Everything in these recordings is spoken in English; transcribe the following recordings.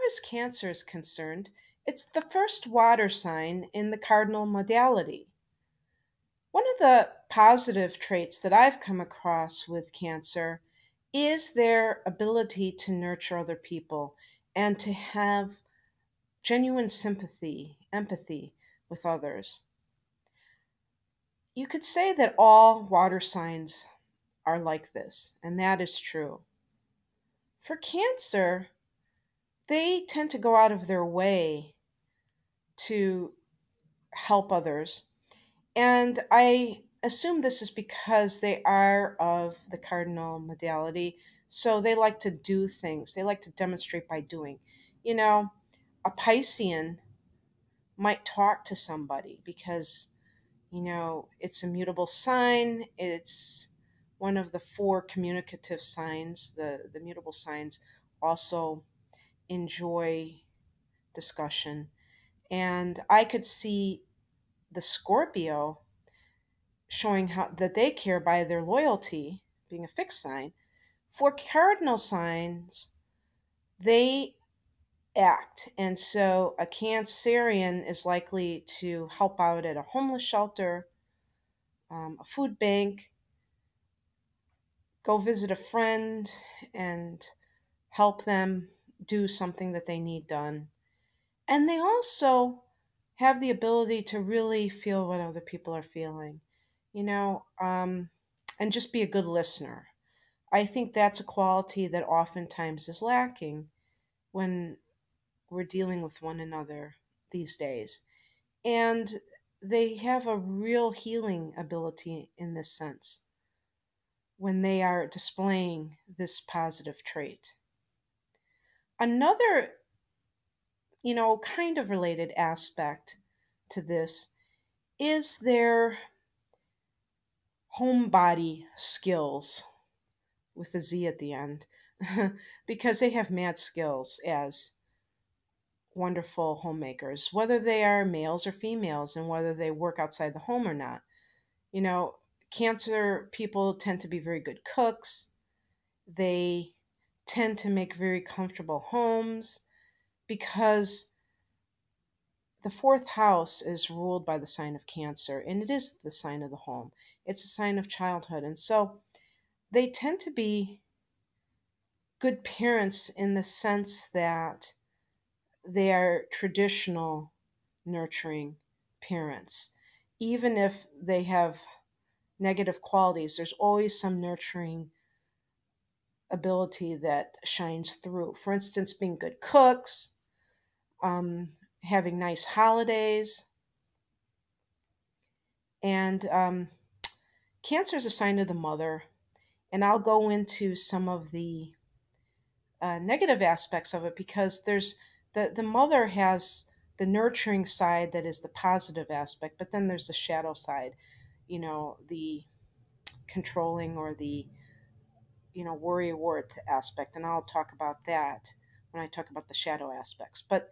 as Cancer is concerned, it's the first water sign in the cardinal modality. One of the positive traits that I've come across with Cancer is their ability to nurture other people and to have genuine sympathy, empathy with others. You could say that all water signs are like this, and that is true. For Cancer, they tend to go out of their way to help others. And I assume this is because they are of the cardinal modality. So they like to do things, they like to demonstrate by doing. You know, a Piscean might talk to somebody because, it's a mutable sign. It's one of the four communicative signs. The mutable signs also enjoy discussion. And I could see the Scorpio showing how that they care by their loyalty, being a fixed sign. For cardinal signs, they act. And so a Cancerian is likely to help out at a homeless shelter, a food bank, go visit a friend, and help them do something that they need done. And they also have the ability to really feel what other people are feeling, you know, um, and just be a good listener. I think that's a quality that oftentimes is lacking when we're dealing with one another these days. And they have a real healing ability in this sense when they are displaying this positive trait. Another, kind of related aspect to this is their homebody skills with a Z at the end, because they have mad skills as wonderful homemakers, whether they are males or females, and whether they work outside the home or not. You know, Cancer people tend to be very good cooks. They tend to make very comfortable homes because the fourth house is ruled by the sign of Cancer, and it is the sign of the home. It's a sign of childhood. And so they tend to be good parents in the sense that they are traditional nurturing parents. Even if they have negative qualities, there's always some nurturing ability that shines through. For instance, being good cooks, having nice holidays. And Cancer is a sign of the mother. And I'll go into some of the negative aspects of it because the mother has the nurturing side that is the positive aspect, but then there's the shadow side, the controlling or the worry wart aspect, and I'll talk about that when I talk about the shadow aspects. But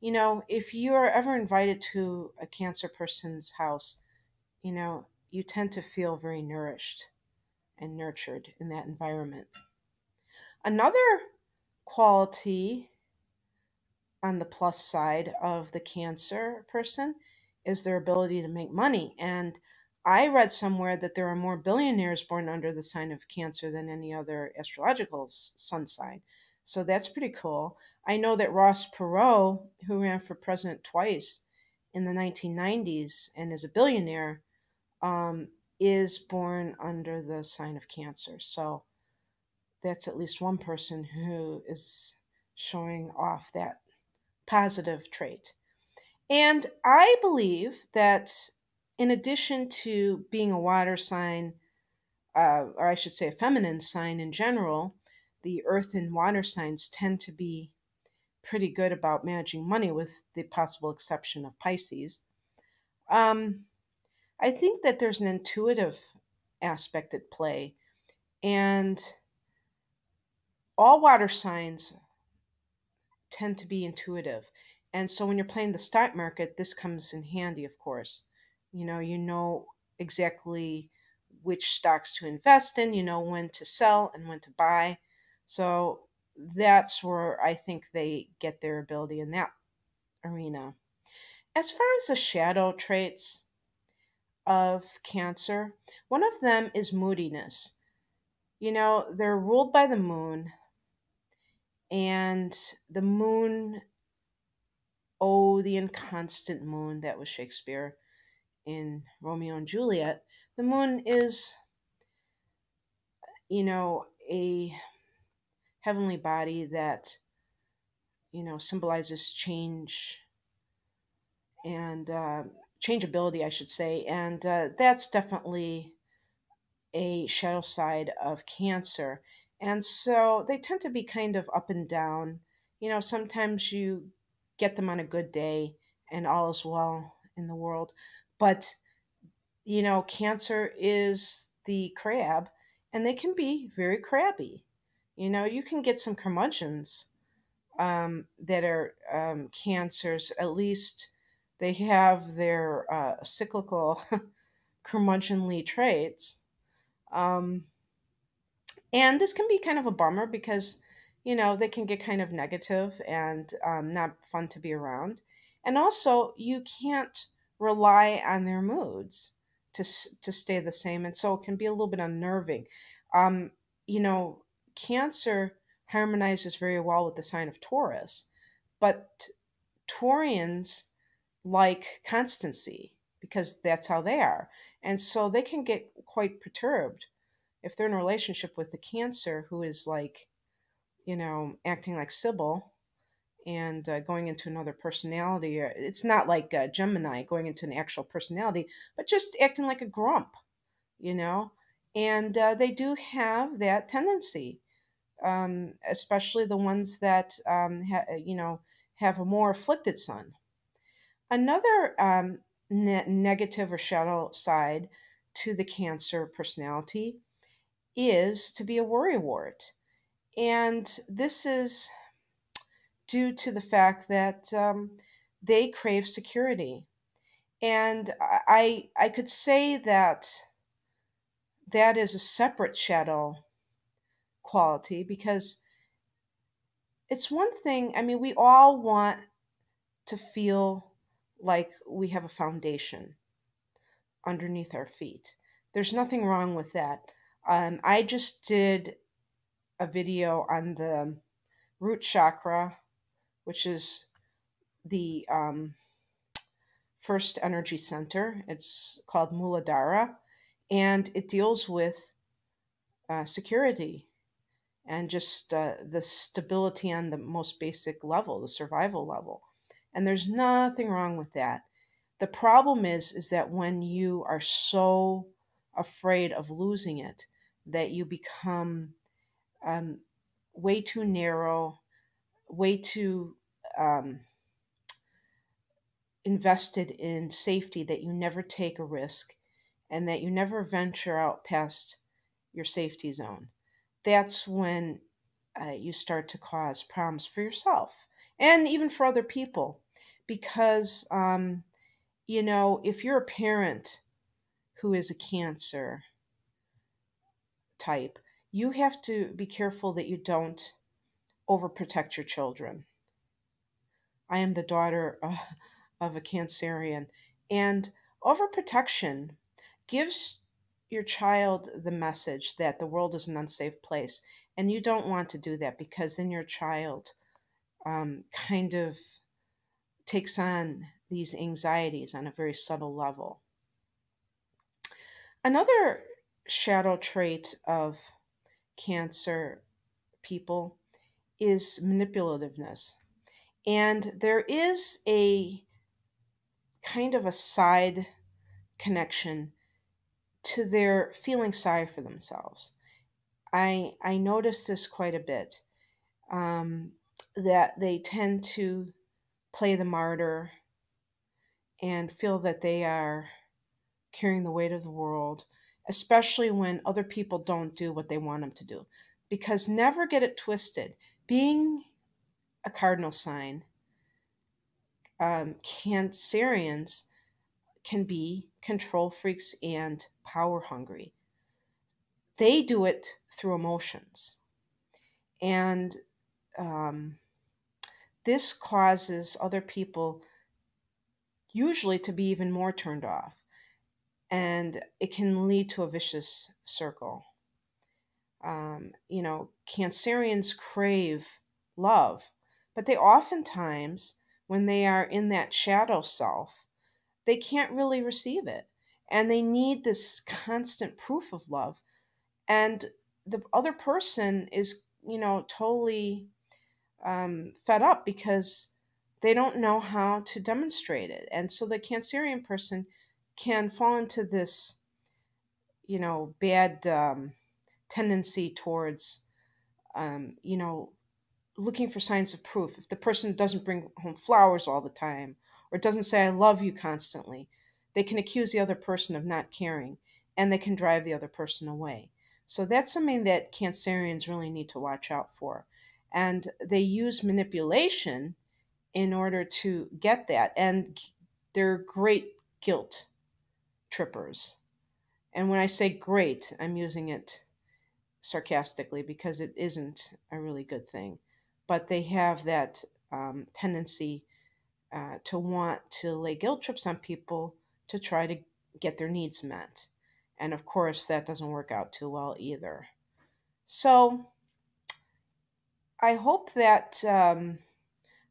if you are ever invited to a Cancer person's house, you tend to feel very nourished and nurtured in that environment. Another quality on the plus side of the Cancer person is their ability to make money. And I read somewhere that there are more billionaires born under the sign of Cancer than any other astrological sun sign. So that's pretty cool. I know that Ross Perot, who ran for president twice in the 1990s and is a billionaire, is born under the sign of Cancer. So that's at least one person who is showing off that positive trait. And I believe that in addition to being a water sign, or I should say a feminine sign in general, the earth and water signs tend to be pretty good about managing money, with the possible exception of Pisces. Um, I think that there's an intuitive aspect at play, and all water signs tend to be intuitive. And so when you're playing the stock market, this comes in handy, of course. You know exactly which stocks to invest in, you know when to sell and when to buy. So that's where I think they get their ability in that arena. As far as the shadow traits of Cancer, one of them is moodiness. They're ruled by the moon, and the moon, oh, the inconstant moon, that was Shakespeare in Romeo and Juliet. The moon is, a heavenly body that, symbolizes change and changeability, I should say. And that's definitely a shadow side of Cancer. And so they tend to be kind of up and down. Sometimes you get them on a good day and all is well in the world. But, Cancer is the crab, and they can be very crabby. You can get some curmudgeons that are Cancers. At least they have their cyclical curmudgeonly traits. Um, and this can be kind of a bummer because, they can get kind of negative and not fun to be around. And also, you can't rely on their moods to stay the same. And so it can be a little bit unnerving. Um, you know, Cancer harmonizes very well with the sign of Taurus, but Taurians like constancy because that's how they are. And so they can get quite perturbed if they're in a relationship with the Cancer who is like, acting like Sybil and going into another personality. It's not like Gemini going into an actual personality, but just acting like a grump, you know? And they do have that tendency, especially the ones that, have a more afflicted sun. Another negative or shadow side to the Cancer personality is to be a worrywart. And this is due to the fact that they crave security. And I could say that that is a separate shadow quality because it's one thing, I mean, we all want to feel like we have a foundation underneath our feet. There's nothing wrong with that. I just did a video on the root chakra, which is the first energy center. It's called Muladhara, and it deals with security and just the stability on the most basic level, the survival level. And there's nothing wrong with that. The problem is that when you are so afraid of losing it, that you become um, way too narrow, way too um, invested in safety, that you never take a risk and that you never venture out past your safety zone. That's when you start to cause problems for yourself and even for other people. Because, if you're a parent who is a Cancer type, you have to be careful that you don't overprotect your children. I am the daughter of a Cancerian, and overprotection gives your child the message that the world is an unsafe place. And you don't want to do that because then your child kind of takes on these anxieties on a very subtle level. Another shadow trait of Cancer people is manipulativeness. And there is a kind of a side connection to their feeling sorry for themselves. I notice this quite a bit, that they tend to play the martyr and feel that they are carrying the weight of the world, especially when other people don't do what they want them to do. Because never get it twisted. Being a cardinal sign, Cancerians can be control freaks and power hungry. They do it through emotions. And um, this causes other people usually to be even more turned off, and it can lead to a vicious circle. Cancerians crave love, but they oftentimes, when they are in that shadow self, they can't really receive it. And they need this constant proof of love. And the other person is, totally fed up because they don't know how to demonstrate it. And so the Cancerian person can fall into this, bad tendency towards, um, you know, looking for signs of proof. If the person doesn't bring home flowers all the time or doesn't say, I love you constantly, they can accuse the other person of not caring, and they can drive the other person away. So that's something that Cancerians really need to watch out for. And they use manipulation in order to get that. And they're great guilt trippers. And when I say great, I'm using it sarcastically because it isn't a really good thing. But they have that tendency to want to lay guilt trips on people to try to get their needs met. And of course, that doesn't work out too well either. So I hope that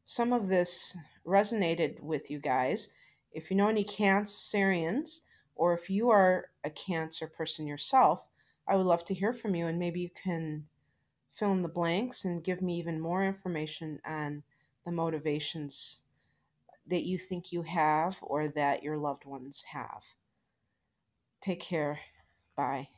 some of this resonated with you guys. If you know any Cancerians, or if you are a Cancer person yourself, I would love to hear from you, and maybe you can fill in the blanks and give me even more information on the motivations that you think you have or that your loved ones have. Take care. Bye.